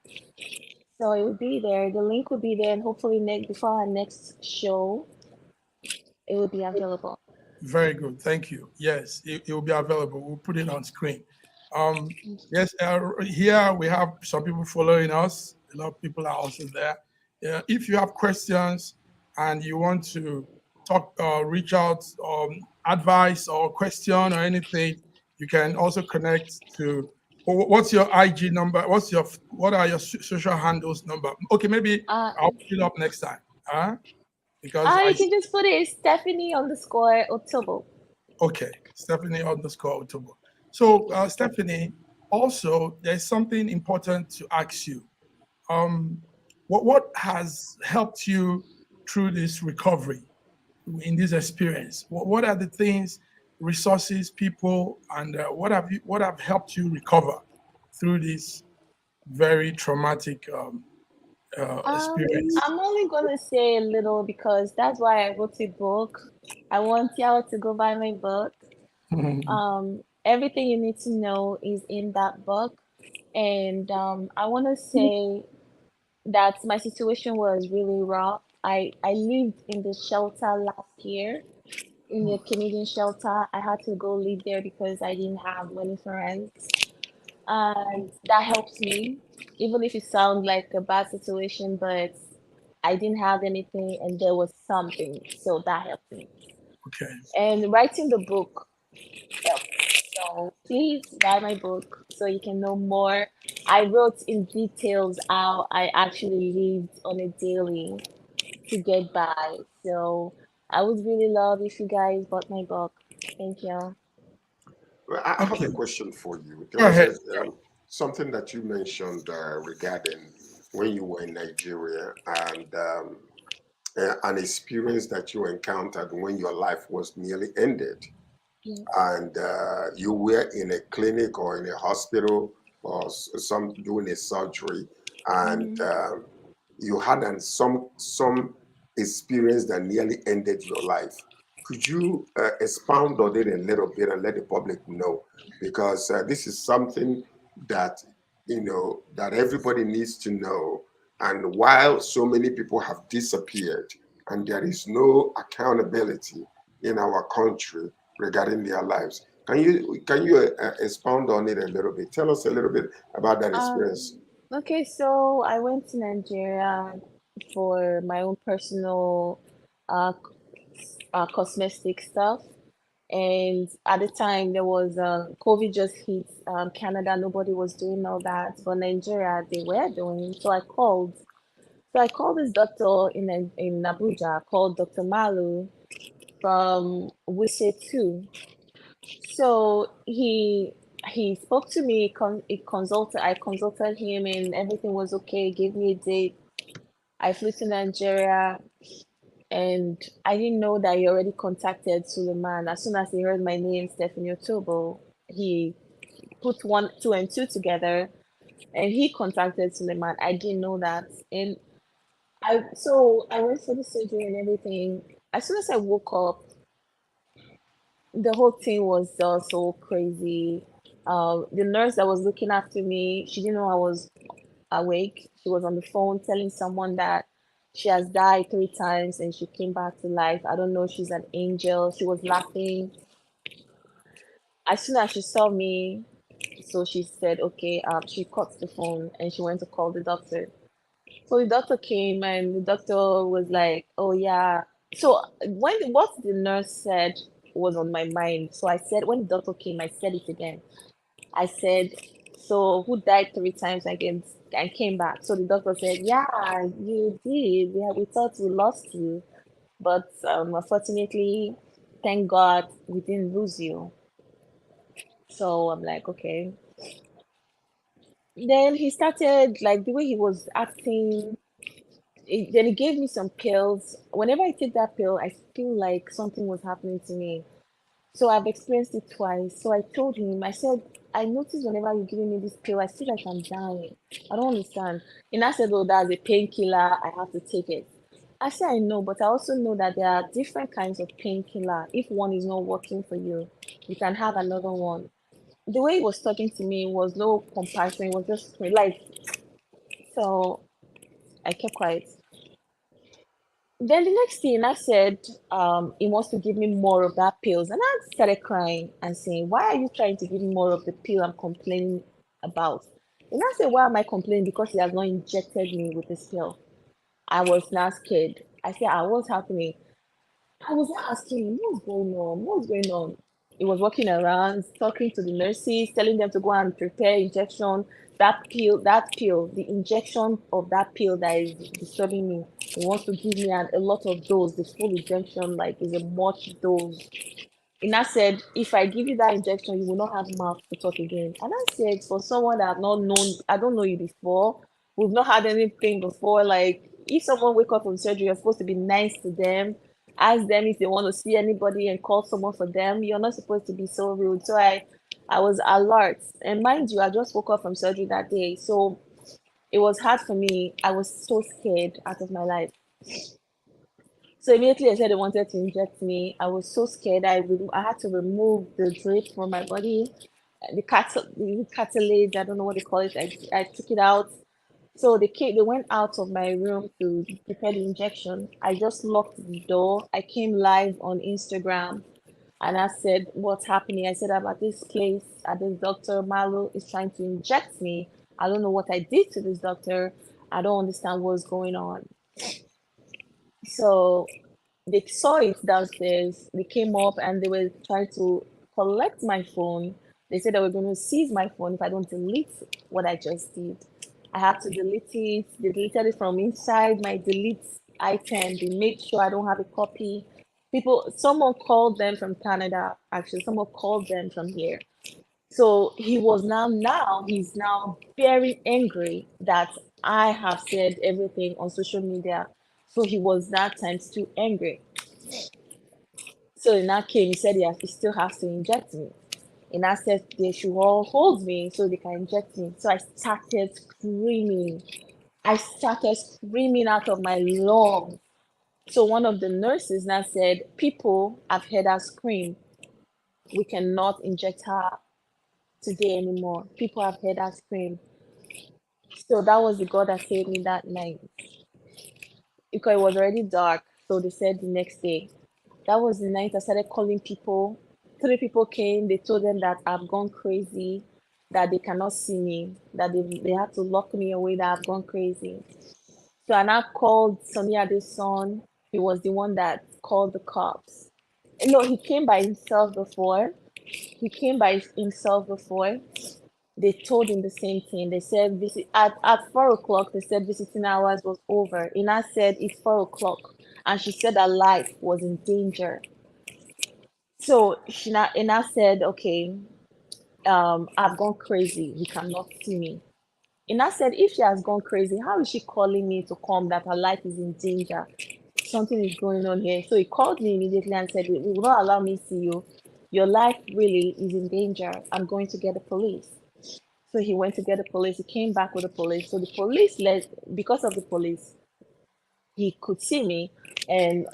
So it will be there. The link will be there, and hopefully next before our next show, it will be available. very good. Thank you. Yes, it will be available. We'll put it on screen. Yes, here we have some people following us. A lot of people are also there. If you have questions and you want to talk, reach out, advice or question or anything, you can also connect to. What's your IG number? What are your social handles number? Okay, maybe Uh, I'll put it up next time. Because you I can just put it Stephanie underscore Otobo. Okay, Stephanie underscore Otobo. So, Stephanie, also, there's something important to ask you. Um, what has helped you through this recovery, in this experience? What are the things, resources, people, and what have helped you recover through this very traumatic experience? I'm only gonna say a little because that's why I wrote a book. I want y'all to go buy my book. Everything you need to know is in that book. And I want to say that my situation was really rough. I lived in the shelter last year, in the Canadian shelter. I had to go live there because I didn't have money for rent. And that helps me, even if it sounds like a bad situation, but I didn't have anything and there was something. So that helped me. Okay, And writing the book helped. So please buy my book so you can know more. I wrote in details how I actually lived on a daily to get by. So I would really love if you guys bought my book. Thank you. Well, I have okay, a question for you. There go was ahead. something that you mentioned regarding when you were in Nigeria and an experience that you encountered when your life was nearly ended. Yes. And you were in a clinic or in a hospital or some doing a surgery, and Mm-hmm. you had some experience that nearly ended your life. Could you expound on it a little bit and let the public know? Because this is something that that everybody needs to know. And while so many people have disappeared and there is no accountability in our country regarding their lives, can you expound on it a little bit? Tell us a little bit about that experience. Okay, so I went to Nigeria for my own personal cosmetic stuff. And at the time, there was COVID just hit Canada. Nobody was doing all that. But Nigeria, they were doing. So I called. So I called this doctor in Abuja called Dr. Malu from Wuse 2. So he spoke to me, I consulted him and everything was okay, gave me a date. I flew to Nigeria and I didn't know that he already contacted Suleiman. As soon as he heard my name, Stephanie Otobo, he put one, two, and two together and he contacted Suleiman. I didn't know that. And I went for the surgery and everything. As soon as I woke up, the whole thing was just so crazy. The nurse that was looking after me, she didn't know I was awake. She was on the phone telling someone that she has died 3 times and she came back to life. I don't know, she's an angel. She was laughing. As soon as she saw me, so she said, okay, she cut the phone and she went to call the doctor. So the doctor came and the doctor was like, "Oh yeah." So what the nurse said was on my mind. So I said when the doctor came, I said it again. I said, "So who died 3 times again and came back?" So the doctor said, "Yeah, you did. We thought we lost you, but unfortunately, thank God we didn't lose you." So I'm like, okay. Then he started like the way he was acting. Then he gave me some pills. Whenever I take that pill, I feel like something was happening to me. So I've experienced it twice. So I told him, I said, I noticed whenever you're giving me this pill, I feel like I'm dying. I don't understand. And I said, oh, that's a painkiller. I have to take it. I said, I know, but I also know that there are different kinds of painkiller. If one is not working for you, you can have another one. The way he was talking to me was no compassion. It was just like, so I kept quiet. Then the next thing I said, he wants to give me more of that pills. And I started crying and saying, why are you trying to give me more of the pill I'm complaining about? And I said, why am I complaining? Because he has not injected me with this pill. I was now scared. I said, what's happening? I was asking him, what's going on? What's going on? He was walking around, talking to the nurses, telling them to go and prepare injection. That pill, the injection of that pill that is disturbing me. He wants to give me a lot of dose. The full injection, like, is a much dose. And I said, if I give you that injection, you will not have mouth to talk again. And I said, for someone that I've not known, I don't know you before, we've not had anything before. Like, if someone wake up from surgery, you're supposed to be nice to them, ask them if they want to see anybody and call someone for them. You're not supposed to be so rude. So I was alert. And mind you, I just woke up from surgery that day. So it was hard for me. I was so scared out of my life. So immediately I said they wanted to inject me. I was so scared. I had to remove the drip from my body, the cartilage. I don't know what they call it. I took it out. So they went out of my room to prepare the injection. I just locked the door. I came live on Instagram and I said, "What's happening?" I said, "I'm at this place. At this doctor Malo is trying to inject me. I don't know what I did to this doctor. I don't understand what's going on." So they saw it downstairs. They came up and they were trying to collect my phone. They said they were going to seize my phone if I don't delete what I just did. I had to delete it. They deleted it from inside my delete item. They made sure I don't have a copy. Someone called them from Canada. Actually, someone called them from here. So he's now very angry that I have said everything on social media. So he was that time still angry. So in that case, he said he still has to inject me. And I said they should all hold me so they can inject me. So I started screaming. I started screaming out of my lungs. So one of the nurses now said, people have heard her scream. We cannot inject her today anymore. People have heard her scream. So that was the God that saved me that night because it was already dark. So they said the next day. That was the night I started calling people. Three people came. They told them that I've gone crazy, that they cannot see me, that they had to lock me away, that I've gone crazy. So I now called Sonny Ade's son. He was the one that called the cops. No, he came by himself before. He came by himself before. They told him the same thing. They said at 4 o'clock. They said visiting hours was over. Ina said it's 4 o'clock, and she said her life was in danger. So Ina said, "Okay, I've gone crazy. You cannot see me." Ina said, "If she has gone crazy, how is she calling me to come that her life is in danger? Something is going on here." So he called me immediately and said, "You will not allow me to see you. Your life really is in danger. I'm going to get the police." So he went to get the police. He came back with the police. So the police because of the police, he could see me, and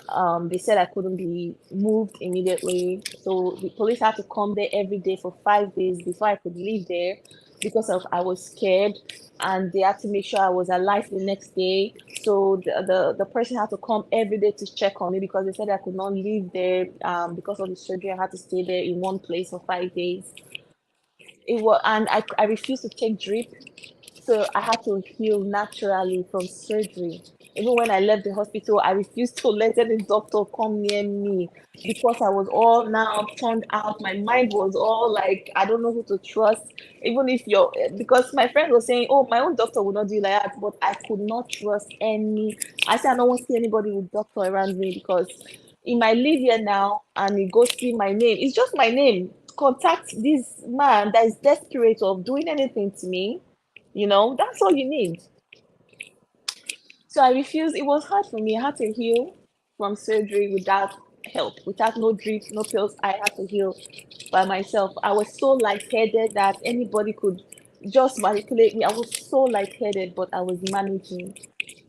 they said I couldn't be moved immediately. So the police had to come there every day for 5 days before I could leave there because of I was scared, and they had to make sure I was alive the next day. So the person had to come every day to check on me because they said I could not leave there because of the surgery. I had to stay there in one place for 5 days. It was, and I refused to take drip, so I had to heal naturally from surgery. Even when I left the hospital, I refused to let any doctor come near me because I was all now turned out. My mind was all like, I don't know who to trust. Even if you're, because my friend was saying, "Oh, my own doctor would not do like that," but I could not trust any. I said, "I don't want to see anybody with doctor around me because he might live here now and he go see my name. It's just my name. Contact this man that is desperate of doing anything to me. That's all you need." So I refused. It was hard for me. I had to heal from surgery without help, without no drips, no pills. I had to heal by myself. I was so lightheaded that anybody could just manipulate me. I was so lightheaded, but I was managing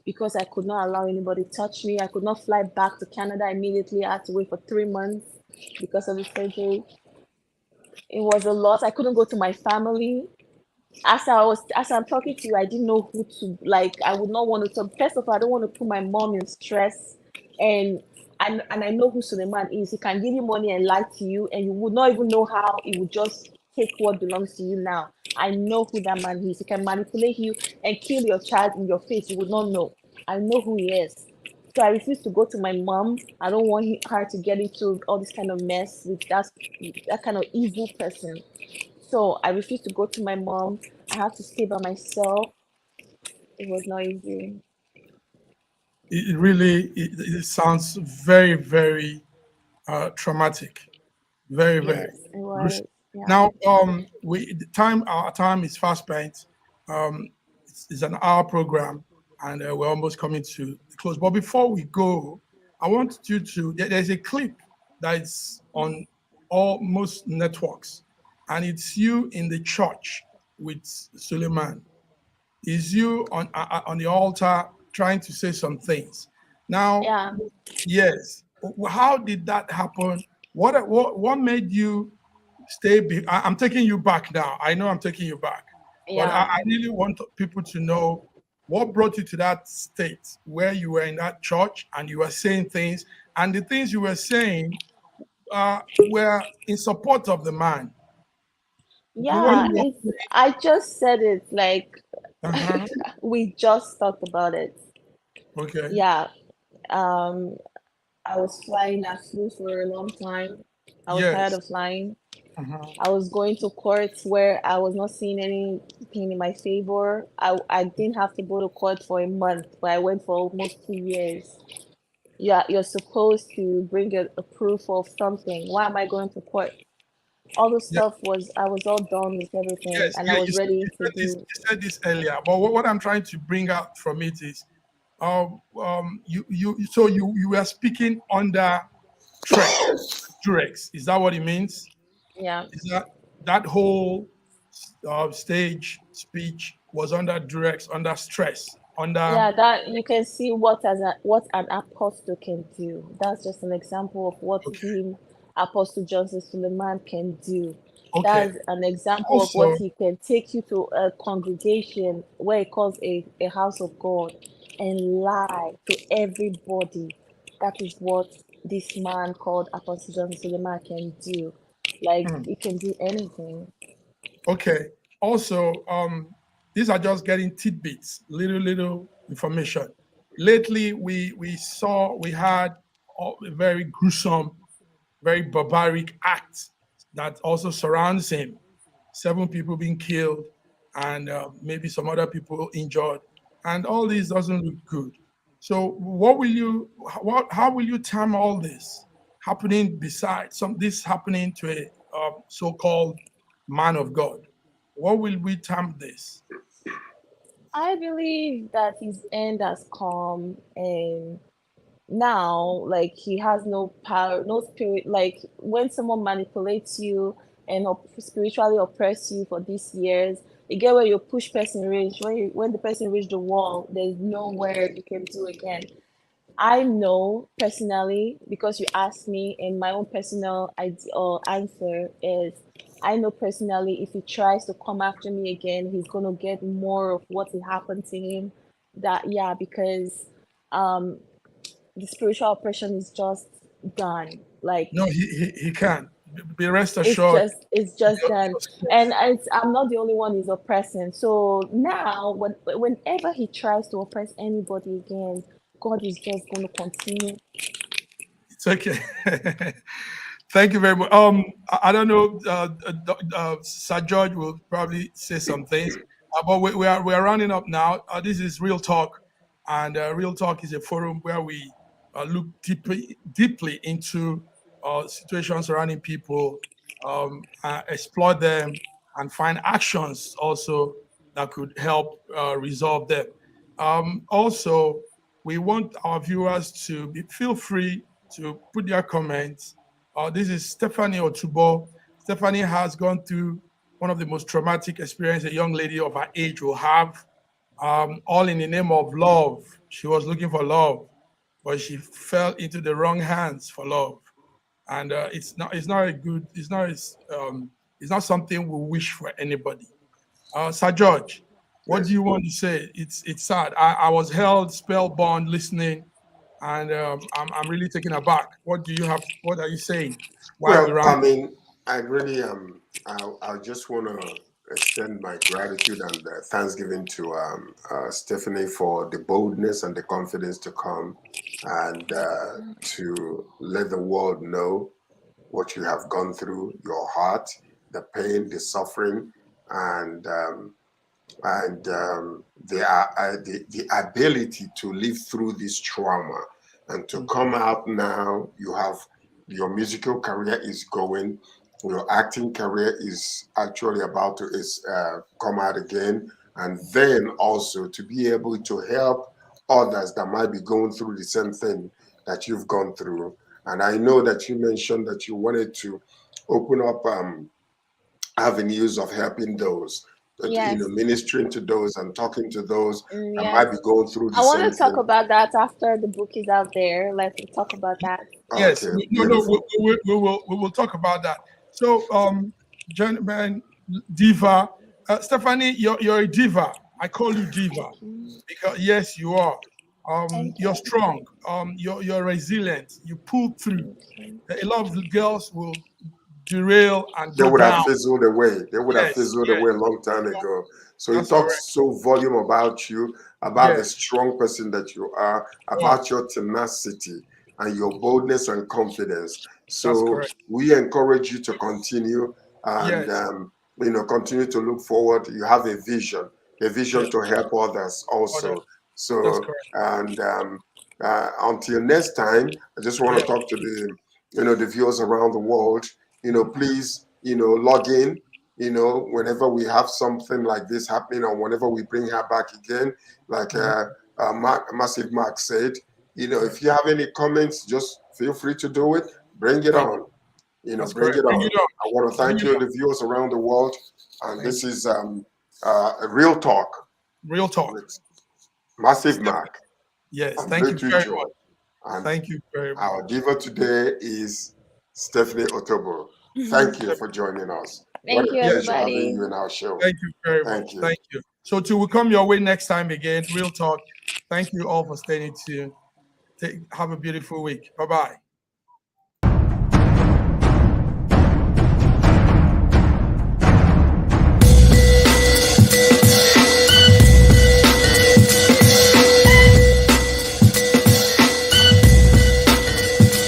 because I could not allow anybody to touch me. I could not fly back to Canada immediately. I had to wait for 3 months because of the surgery. It was a loss. I couldn't go to my family. As I'm talking to you, I didn't know who to like. I would not want to talk. First of all, I don't want to put my mom in stress, and and I know who Suleiman is. He can give you money and lie to you, and you would not even know how. He would just take what belongs to you now. I know who that man is. He can manipulate you and kill your child in your face. You would not know. I know who he is. So I refuse to go to my mom. I don't want her to get into all this kind of mess with that kind of evil person. So I refused to go to my mom. I had to stay by myself. It was not easy. It really it sounds very, very traumatic. Very, very Yes, it gruesome. was. Yeah. Now, our time is fast spent. It's an hour program, and we're almost coming to the close. But before we go, I want you to. There's a clip that's on almost networks, and it's you in the church with Suleiman. Is you on the altar trying to say some things. Now, Yeah. yes. How did that happen? What made you stay? I'm taking you back now. I know I'm taking you back, but Yeah. I really want people to know what brought you to that state where you were in that church and you were saying things, and the things you were saying were in support of the man. What Yeah. you were I just said it like uh-huh. we just talked about it. Okay. Yeah. Um, I was flying. I flew for a long time. I was tired Yes. of flying. Uh-huh. I was going to courts where I was not seeing anything in my favor. I didn't have to go to court for a month, but I went for almost 2 years. Yeah, you're supposed to bring a proof of something. Why am I going to court? All the Yeah. stuff I was all done with everything, Yes. and I Yeah. was ready to You do. said this earlier, but what I'm trying to bring out from it is you were speaking under Durex. Is that what it means? Yeah, Is that whole stage speech was under Durex, under stress, under yeah. That you can see what an apostle can do. That's just an example of what okay, him, Apostle Johnson Suleiman, can do. Okay. That's an example of what Also, he can take you to a congregation where he calls a house of God and lie to everybody. That is what this man called Apostle John Suleiman can do. Like, hmm, he can do anything. okay. Also, these are just getting tidbits, little information. Lately, we had a very gruesome, very barbaric act that also surrounds him. 7 people being killed, and maybe some other people injured, and all this doesn't look good. So, how will you term all this happening besides some this happening to a so-called man of God? What will we term this? I believe that his end has come, and now, like, he has no power, no spirit. Like, when someone manipulates you and spiritually oppress you for these years, you get where you push person reach, when the person reach the wall, there's nowhere you can do again. I know personally, because you asked me, and my own personal idea or answer is, I know personally, if he tries to come after me again, he's gonna get more of what had happened to him. That, yeah, because um the spiritual oppression is just done. Like, No, he can. Be rest assured. it's just done. And I'm not the only one he's oppressing. So now, whenever he tries to oppress anybody again, God is just going to continue. It's okay. Thank you very much. I don't know. Sir George will probably say some things, but we are rounding up now. This is Real Talk, and Real Talk is a forum where we look deeply into situations surrounding people, explore them, and find actions also that could help resolve them. Also, we want our viewers to feel free to put their comments. This is Stephanie Otobo. Stephanie has gone through one of the most traumatic experiences a young lady of her age will have, all in the name of love. She was looking for love, but she fell into the wrong hands for love, and it's not something we wish for anybody. Sir George, what do Yes. you want to say? It's sad. I was held spellbound listening, and I'm really taken aback. What do you have? What are you saying? Why we Well, round? I mean, I really I just want to extend my gratitude and thanksgiving to Stephanie for the boldness and the confidence to come and to let the world know what you have gone through, your heart, the pain, the suffering, and the ability to live through this trauma and to Mm. come out now. You have your musical career is going, your acting career is actually about to come out again, and then also to be able to help others that might be going through the same thing that you've gone through. And I know that you mentioned that you wanted to open up avenues of helping those, Yes, ministering to those and talking to those that yes. might be going through the I want same to talk thing. about that after the book is out there. Let's talk about that. Yes, Okay, no, beautiful. we will talk about that. So, gentlemen, diva, Stephanie, you're a diva. I call you diva Thank you. because yes, you are. Thank You're you. strong. You're resilient. You pull through. Thank you. A lot of the girls will derail and They go would have down. fizzled away. They would have Yes, fizzled yes, away a long time ago. So it that's correct. talks so volume about you, about the Yes, strong person that you are, wow, about your tenacity and your boldness and confidence. that's So correct. we encourage you to continue and Yes, continue to look forward. You have a vision yes, to help others also. others. That's So correct. and until next time, I just want to Yes, talk to the viewers around the world. Please, log in, whenever we have something like this happening or whenever we bring her back again, like mhm, Massive Mark said, yes. if you have any comments, just feel free to do it. Bring it Okay, on, that's bring correct. it Bring on. it on. I want to Bring thank it you, on. the viewers around the world. And Thank this you. is Real Talk Real talk. with Massive Step. Mark Yes, and thank you Bluetooth very Joy. much. And Thank you very much. our diva today is Stephanie Otobo. Thank you for joining us. What Thank a you, pleasure having everybody. you in our show. Thank you very Thank much. you. Thank you. So till we come your way next time again, Real Talk. Thank you all for staying tuned. Have a beautiful week. Bye-bye.